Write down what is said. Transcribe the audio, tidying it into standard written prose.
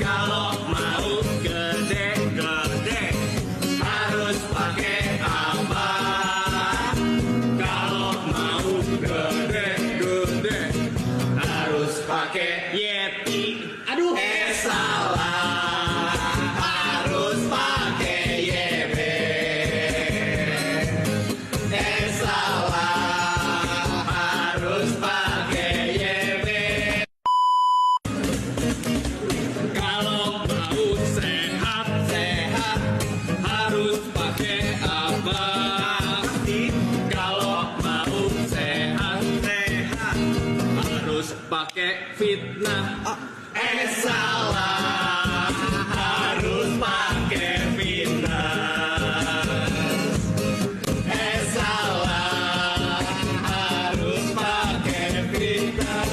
Kalau mau gede-gede harus pakai apa? Kalau mau gede-gede harus pakai Yeti. Aduh, salah. Harus pakai YB. Salah. Harus pakai YB. Kalau mau sehat-sehat harus pakai apa? Kalau mau sehat-sehat harus pakai fitnah. Salah. Harus pakai fitnah. Salah. Harus pakai fitnah.